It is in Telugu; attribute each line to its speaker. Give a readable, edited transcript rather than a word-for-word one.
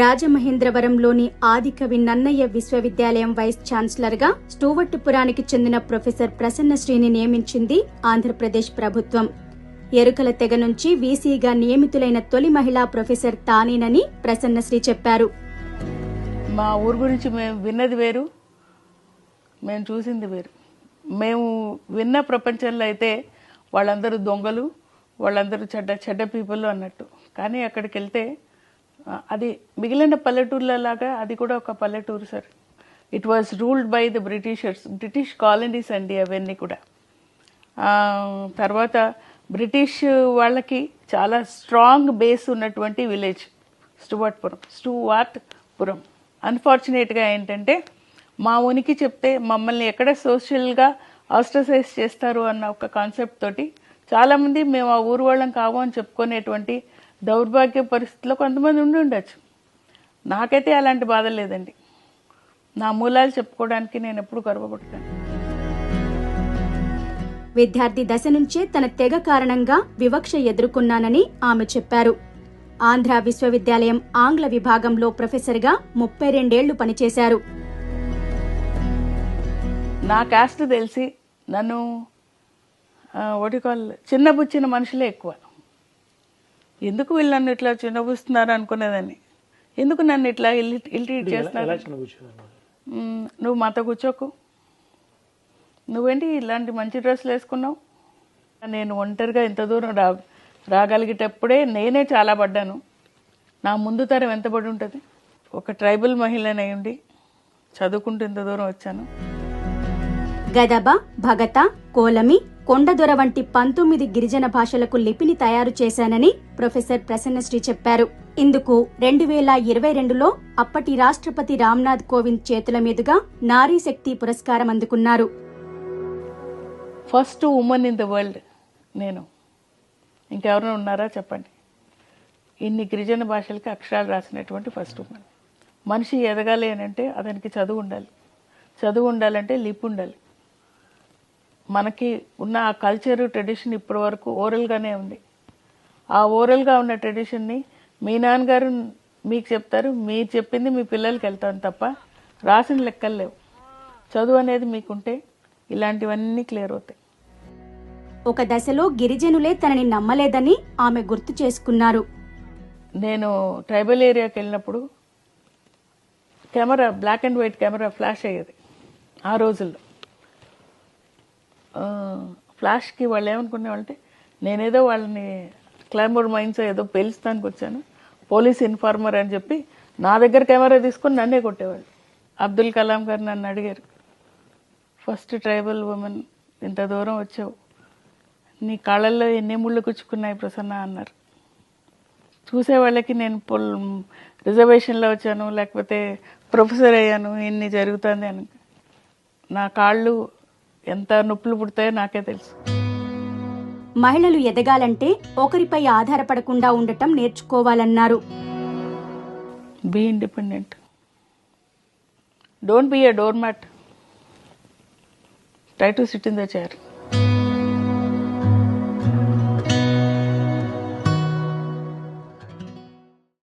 Speaker 1: రాజమహేంద్రవరంలోని ఆదికవి నన్నయ్య విశ్వవిద్యాలయం వైస్ ఛాన్సలర్గా స్టూవర్టుపురానికి చెందిన ప్రొఫెసర్ ప్రసన్నశ్రీని నియమించింది ఆంధ్రప్రదేశ్ ప్రభుత్వం. ఎరుకల తెగ నుంచి వీసీగా నియమితులైన తొలి మహిళా ప్రొఫెసర్ తానేనని ప్రసన్నశ్రీ చెప్పారు.
Speaker 2: మా ఊరు గురించి మేము విన్నది వేరు, మేము చూసింది వేరు. మేము విన్న ప్రపంచంలో అయితే వాళ్ళందరూ దొంగలు, వాళ్ళందరూ చెడ్డ పీపుల్ అన్నట్టు. కానీ అక్కడికి వెళ్తే అది మిగిలిన పల్లెటూర్లలాగా అది కూడా ఒక పల్లెటూరు sir. It was ruled by the Britishers, British colonies అండి అవన్నీ కూడా. తర్వాత బ్రిటిష్ వాళ్ళకి చాలా స్ట్రాంగ్ బేస్ ఉన్నటువంటి విలేజ్ స్టూవర్ట్పురం. అన్ఫార్చునేట్గా ఏంటంటే మా ఉనికి చెప్తే మమ్మల్ని ఎక్కడ సోషల్గా ఆస్ట్రసైజ్ చేస్తారు అన్న ఒక కాన్సెప్ట్ తోటి చాలామంది మేము ఆ ఊరు వాళ్ళం కావు అని చెప్పుకునేటువంటి దౌర్భాగ్య పరిస్థితిలో కొంతమంది ఉండి ఉండొచ్చు. నాకైతే అలాంటి బాధ లేదండి. నా మూలాలు చెప్పుకోవడానికి నేను ఎప్పుడు గర్వపడతాను.
Speaker 1: విద్యార్థి దశ నుంచే తన తెగ కారణంగా వివక్ష ఎదుర్కొన్నానని ఆమె చెప్పారు. ఆంధ్ర విశ్వవిద్యాలయం ఆంగ్ల విభాగంలో ప్రొఫెసర్గా 32 ఏళ్లు పనిచేశారు.
Speaker 2: నా కాస్ట్ తెలిసి నన్ను చిన్నబుచ్చిన మనుషులే ఎక్కువ. ఎందుకు వీళ్ళు నన్ను ఇట్లా చిన్నబుస్తున్నారు అనుకునేదాన్ని. ఎందుకు నన్ను ఇట్లా ఇల్ట్రీట్ చేస్తున్నారు, నువ్వు మాతో కూర్చోకు, నువ్వేంటి ఇలాంటి మంచి డ్రెస్సులు వేసుకున్నావు. నేను ఒంటరిగా ఇంత దూరం రాగలిగేటప్పుడే నేనే చాలా పడ్డాను. నా ముందు తరం ఎంత పడి ఉంటుంది. ఒక ట్రైబల్ మహిళనై ఉండి చదువుకుంటూ ఇంత దూరం వచ్చాను.
Speaker 1: గదబ, భగత, కోలమి, కొండదొర వంటి 19 గిరిజన భాషలకు లిపిని తయారు చేశానని ప్రొఫెసర్ ప్రసన్నశ్రీ చెప్పారు. ఇందుకు 2022లో అప్పటి రాష్ట్రపతి రామ్నాథ్ కోవింద్ చేతుల మీదుగా నారీ శక్తి పురస్కారం అందుకున్నారు.
Speaker 2: First women in the world నేను. ఇంకెవరైనా ఉన్నారా చెప్పండి. ఇన్ని గిరిజన భాషలకి అక్షరాలు రాసినటువంటి ఫస్ట్ ఉమెన్. మనిషి ఎదగాలి అని అంటే అతనికి చదువు ఉండాలి. చదువు ఉండాలంటే లిపి ఉండాలి. మనకి ఉన్న ఆ కల్చర్ ట్రెడిషన్ ఇప్పటి వరకు ఓరల్గానే ఉంది. ఆ ఓరల్గా ఉన్న ట్రెడిషన్ని మీ నాన్నగారు మీకు చెప్తారు, మీరు చెప్పింది మీ పిల్లలకి వెళ్తాను తప్ప రాసిన లెక్కలు లేవు. చదువు అనేది మీకుంటే ఇలాంటివన్నీ క్లియర్ అవుతాయి.
Speaker 1: ఒక దశలో గిరిజనులే తనని నమ్మలేదని ఆమె గుర్తు చేసుకున్నారు.
Speaker 2: నేను ట్రైబల్ ఏరియాకి వెళ్ళినప్పుడు camera, black and white camera flash అయ్యేది ఆ రోజుల్లో. ఫ్లాష్కి వాళ్ళు ఏమనుకునేవాళ్ళంటే నేనేదో వాళ్ళని క్లైంబర్ మైన్స్ ఏదో పేలుస్తానికి వచ్చాను, పోలీస్ ఇన్ఫార్మర్ అని చెప్పి నా దగ్గర కెమెరా తీసుకొని నన్నే కొట్టేవాళ్ళు. అబ్దుల్ కలాం గారు నన్ను అడిగారు, ఫస్ట్ ట్రైబల్ ఉమెన్, ఇంత దూరం వచ్చావు, నీ కాళ్ళల్లో ఎన్ని ముళ్ళు గుచ్చుకున్నాయి ప్రసన్న అన్నారు. చూసేవాళ్ళకి నేను రిజర్వేషన్లో వచ్చాను లేకపోతే ప్రొఫెసర్ అయ్యాను ఇన్ని జరుగుతుంది అని. నా కాళ్ళు ఎంత నొప్పులు పుడతాయో నాకే తెలుసు.
Speaker 1: మహిళలు ఎదగాలంటే ఒకరిపై ఆధారపడకుండా ఉండటం నేర్చుకోవాలన్నారు.
Speaker 2: Be independent, don't be a doormat, try to sit in the chair.